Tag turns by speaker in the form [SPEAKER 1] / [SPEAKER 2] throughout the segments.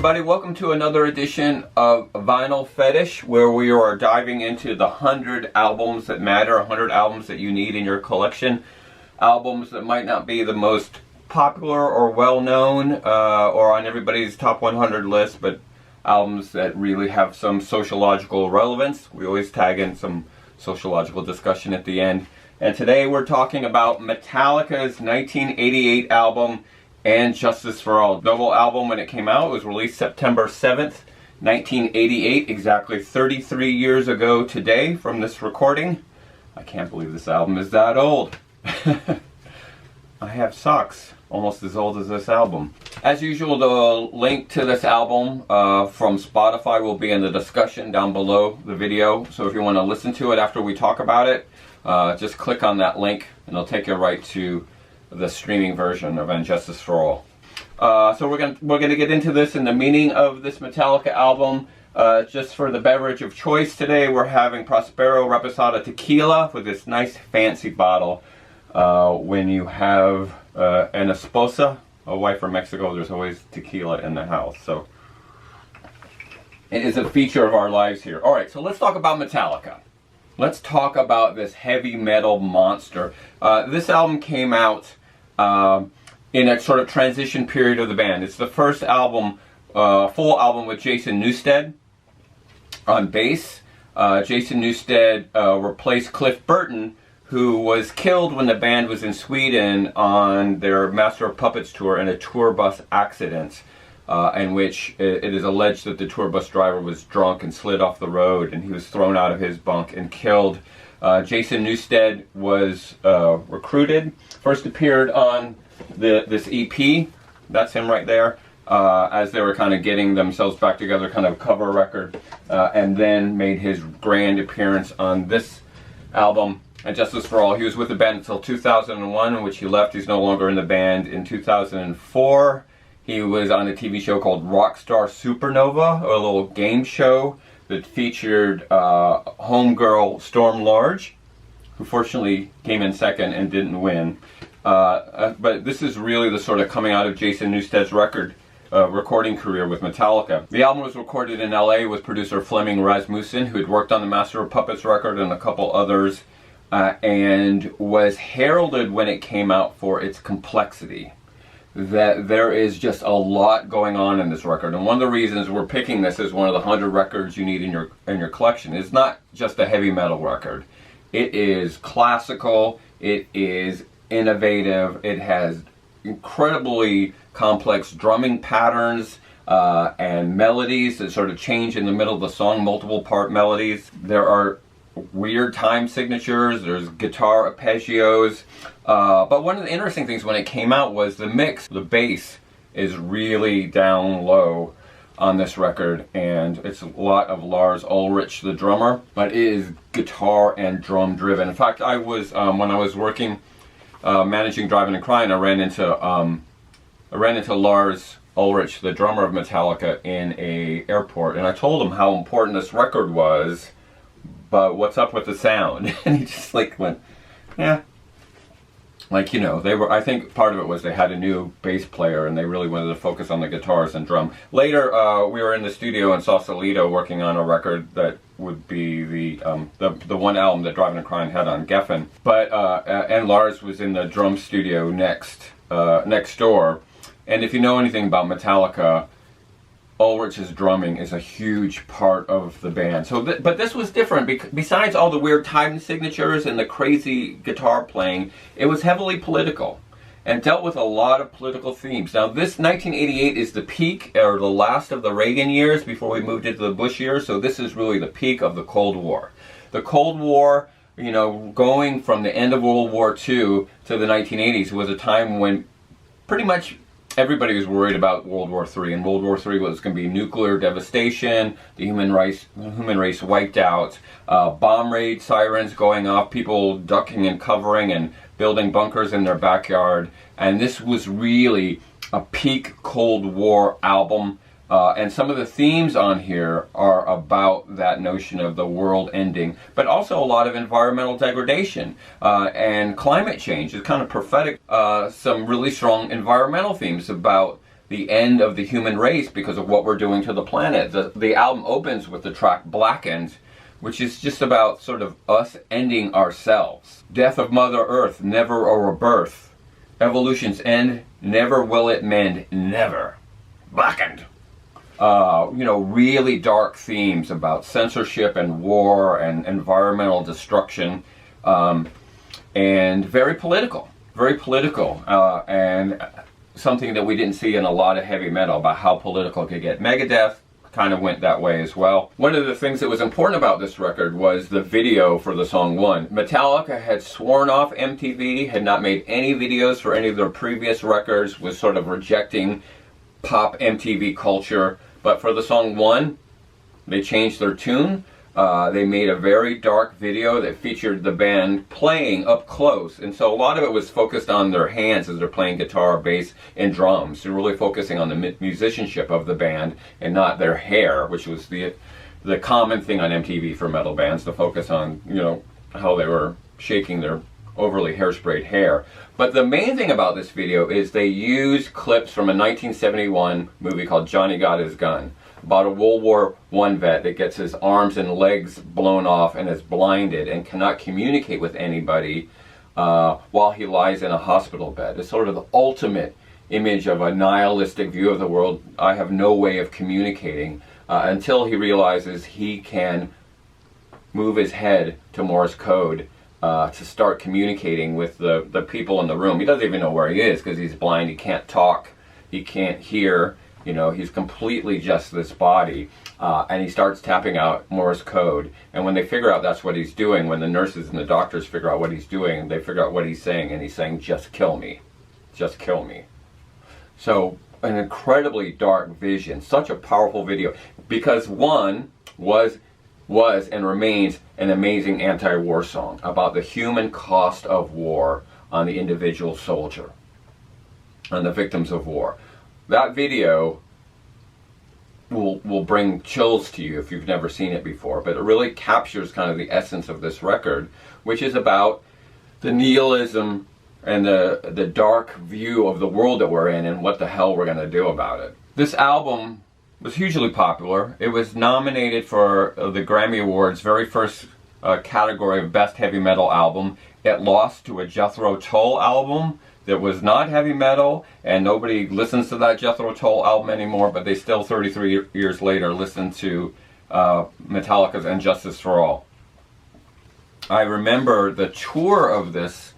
[SPEAKER 1] everybody, welcome to another edition of Vinyl Fetish, where we are diving into the 100 albums that matter, 100 albums that you need in your collection, albums that might not be the most popular or well-known or on everybody's top 100 list, but albums that really have some sociological relevance. We always tag in some sociological discussion at the end. And today we're talking about Metallica's 1988 album, And Justice for All. Double album when it came out. It was released September 7th, 1988, exactly 33 years ago today from this recording. I can't believe this album is that old. I have socks almost as old as this album. As usual, the link to this album from Spotify will be in the discussion down below the video. So if you want to listen to it after we talk about it, just click on that link and it'll take you right to the streaming version of And Justice for All. So we're gonna get into this and the meaning of this Metallica album. Just for the beverage of choice today, we're having Prospero Reposado Tequila with this nice fancy bottle. When you have an esposa, a wife from Mexico, there's always tequila in the house. So it is a feature of our lives here. All right, so let's talk about Metallica. Let's talk about this heavy metal monster. This album came out in a sort of transition period of the band. It's the first album, full album with Jason Newsted on bass. Jason Newsted replaced Cliff Burton, who was killed when the band was in Sweden on their Master of Puppets tour in a tour bus accident. In which it is alleged that the tour bus driver was drunk and slid off the road and he was thrown out of his bunk and killed. Jason Newsted was recruited, first appeared on this EP, that's him right there, as they were kind of getting themselves back together, kind of cover record, and then made his grand appearance on this album, And Justice for All. He was with the band until 2001, in which he left. He's no longer in the band. In 2004, he was on a TV show called Rockstar Supernova, a little game show that featured homegirl Storm Large, who fortunately came in second and didn't win. But this is really the sort of coming out of Jason Newsted's recording career with Metallica. The album was recorded in LA with producer Flemming Rasmussen, who had worked on the Master of Puppets record and a couple others, and was heralded when it came out for its complexity. That there is just a lot going on in this record, and one of the reasons we're picking this as one of the 100 records you need in your collection is not just a heavy metal record. It is classical, it is innovative, it has incredibly complex drumming patterns and melodies that sort of change in the middle of the song, multiple part melodies. There are weird time signatures, there's guitar arpeggios, but one of the interesting things when it came out was the mix. The bass is really down low on this record, and it's a lot of Lars Ulrich, the drummer, but it is guitar and drum driven. In fact, I was when I was working managing Driving and Crying, I ran into Lars Ulrich, the drummer of Metallica, in a airport, and I told him how important this record was, but what's up with the sound? And he just like went, yeah. Like, you know, I think part of it was they had a new bass player and they really wanted to focus on the guitars and drum. Later, we were in the studio in Sausalito working on a record that would be the one album that Driving and Crying had on Geffen. But, and Lars was in the drum studio next door. And if you know anything about Metallica, Ulrich's drumming is a huge part of the band. So, but this was different. Besides all the weird time signatures and the crazy guitar playing, it was heavily political and dealt with a lot of political themes. Now, this 1988 is the peak, or the last of the Reagan years before we moved into the Bush years. So this is really the peak of the Cold War. The Cold War, you know, going from the end of World War II to the 1980s was a time when pretty much everybody was worried about World War III, and World War III was going to be nuclear devastation, the human race wiped out, bomb raid sirens going off, people ducking and covering and building bunkers in their backyard, and this was really a peak Cold War album. And some of the themes on here are about that notion of the world ending, but also a lot of environmental degradation and climate change. It's kind of prophetic. Some really strong environmental themes about the end of the human race because of what we're doing to the planet. The album opens with the track Blackened, which is just about sort of us ending ourselves. Death of Mother Earth, never a rebirth. Evolution's end, never will it mend, never. Blackened. Really dark themes about censorship and war and environmental destruction, and very political, and something that we didn't see in a lot of heavy metal about how political it could get. Megadeth kind of went that way as well. One of the things that was important about this record was the video for the song One. Metallica had sworn off MTV, had not made any videos for any of their previous records, was sort of rejecting pop MTV culture. But for the song One, they changed their tune. They made a very dark video that featured the band playing up close. And so a lot of it was focused on their hands as they're playing guitar, bass, and drums. They're really focusing on the musicianship of the band and not their hair, which was the common thing on MTV for metal bands, to focus on, how they were shaking their overly hairsprayed hair. But the main thing about this video is they use clips from a 1971 movie called Johnny Got His Gun, about a World War I vet that gets his arms and legs blown off and is blinded and cannot communicate with anybody while he lies in a hospital bed. It's sort of the ultimate image of a nihilistic view of the world. I have no way of communicating until he realizes he can move his head to Morse code to start communicating with the people in the room. He doesn't even know where he is because he's blind, he can't talk, he can't hear. He's completely just this body, and he starts tapping out Morse code. And when they figure out that's what he's doing, when the nurses and the doctors figure out what he's doing, they figure out what he's saying, and he's saying, "Just kill me. Just kill me." So, an incredibly dark vision, such a powerful video, because One was and remains an amazing anti-war song about the human cost of war on the individual soldier, on the victims of war. That video will bring chills to you if you've never seen it before, but it really captures kind of the essence of this record, which is about the nihilism and the dark view of the world that we're in and what the hell we're going to do about it. This album was hugely popular. It was nominated for the Grammy Awards, very first category of Best Heavy Metal Album. It lost to a Jethro Tull album that was not heavy metal, and nobody listens to that Jethro Tull album anymore, but they still, 33 years later, listen to Metallica's And Justice for All. I remember the tour of this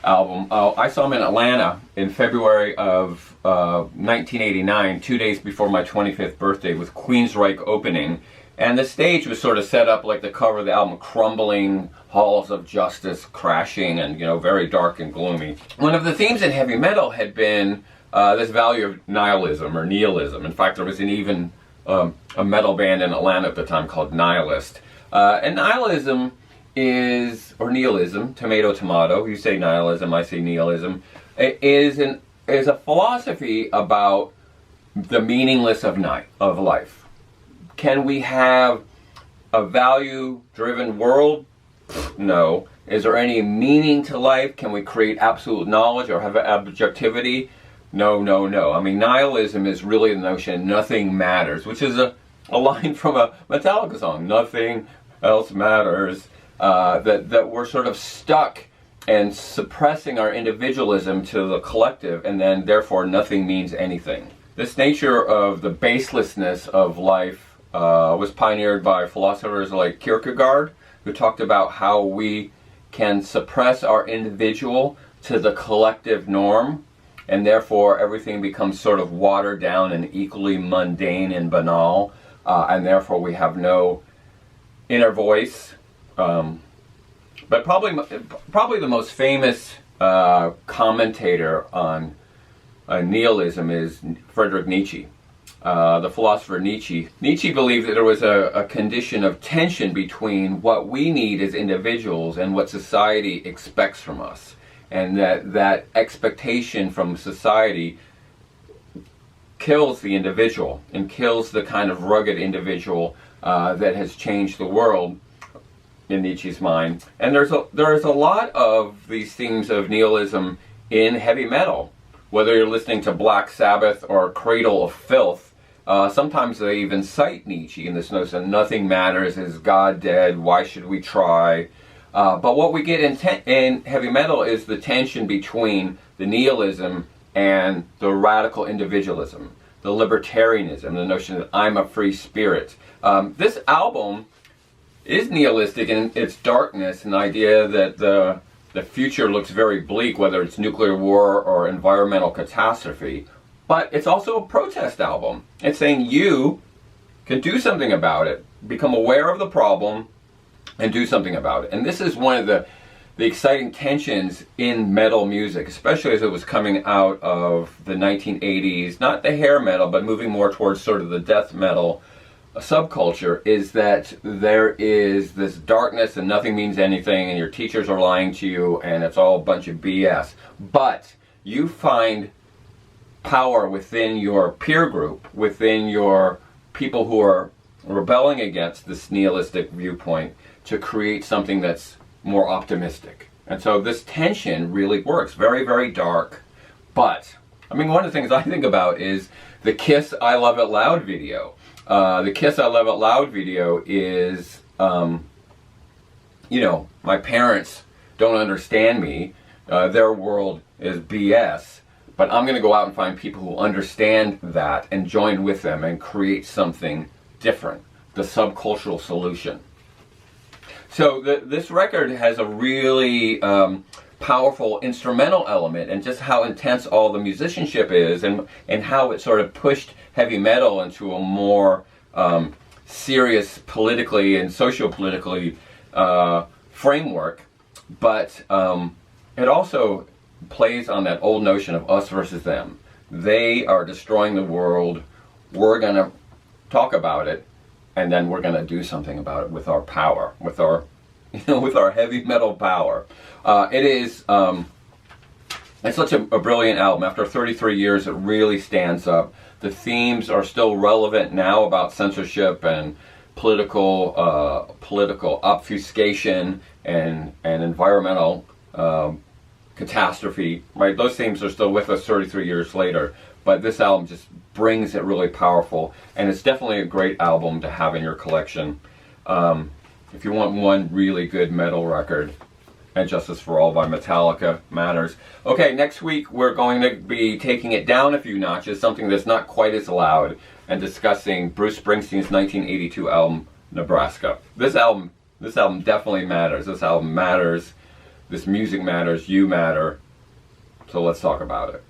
[SPEAKER 1] album. I saw them in Atlanta in February of 1989, 2 days before my 25th birthday, with Queensryche opening. And the stage was sort of set up like the cover of the album, crumbling halls of justice, crashing, and very dark and gloomy. One of the themes in heavy metal had been this value of nihilism or nihilism. In fact, there was even a metal band in Atlanta at the time called Nihilist. And nihilism or nihilism, tomato, you say nihilism, I say nihilism, is a philosophy about the meaningless of life. Can we have a value-driven world? No. Is there any meaning to life? Can we create absolute knowledge or have objectivity? No. I mean, nihilism is really the notion nothing matters, which is a line from a Metallica song. Nothing else matters. That we're sort of stuck and suppressing our individualism to the collective, and then therefore nothing means anything. This nature of the baselessness of life was pioneered by philosophers like Kierkegaard, who talked about how we can suppress our individual to the collective norm, and therefore everything becomes sort of watered down and equally mundane and banal, and therefore we have no inner voice. But probably the most famous commentator on nihilism is Frederick Nietzsche. The philosopher Nietzsche. Nietzsche believed that there was a condition of tension between what we need as individuals and what society expects from us. And that expectation from society kills the individual and kills the kind of rugged individual that has changed the world in Nietzsche's mind. And there is a lot of these themes of nihilism in heavy metal. whether you're listening to Black Sabbath or Cradle of Filth, sometimes they even cite Nietzsche in this notion, nothing matters, is God dead, why should we try? But what we get in heavy metal is the tension between the nihilism and the radical individualism, the libertarianism, the notion that I'm a free spirit. This album is nihilistic in its darkness, and the idea that the future looks very bleak, whether it's nuclear war or environmental catastrophe. But it's also a protest album. It's saying you can do something about it, become aware of the problem, and do something about it. And this is one of the exciting tensions in metal music, especially as it was coming out of the 1980s, not the hair metal, but moving more towards sort of the death metal subculture, is that there is this darkness and nothing means anything and your teachers are lying to you and it's all a bunch of BS. But you find power within your peer group, within your people who are rebelling against this nihilistic viewpoint, to create something that's more optimistic. And so this tension really works. Very, very dark. But, I mean, one of the things I think about is the Kiss I Love It Loud video. The Kiss I Love It Loud video is, you know, my parents don't understand me. Their world is BS. But I'm going to go out and find people who understand that and join with them and create something different. The subcultural solution. So this record has a really powerful instrumental element, and just how intense all the musicianship is, and how it sort of pushed heavy metal into a more serious politically and socio-politically framework. But it also plays on that old notion of us versus them. They are destroying the world. We're going to talk about it, and then we're going to do something about it with our power, with our, with our heavy metal power. It's such a brilliant album. After 33 years, it really stands up. The themes are still relevant now about censorship and political obfuscation and environmental catastrophe. Right, those themes are still with us 33 years later. But this album just brings it really powerful, and it's definitely a great album to have in your collection. If you want one really good metal record, And Justice for All by Metallica matters. Okay, next week we're going to be taking it down a few notches, something that's not quite as loud, and discussing Bruce Springsteen's 1982 album, Nebraska. This album definitely matters. This album matters. This music matters. You matter. So let's talk about it.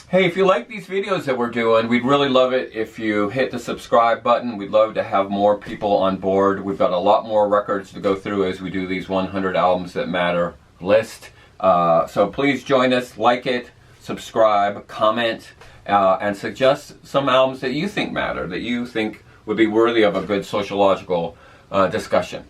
[SPEAKER 1] Hey, if you like these videos that we're doing, we'd really love it if you hit the subscribe button. We'd love to have more people on board. We've got a lot more records to go through as we do these 100 albums that matter list. So please join us, like it, subscribe, comment, and suggest some albums that you think matter, that you think would be worthy of a good sociological discussion.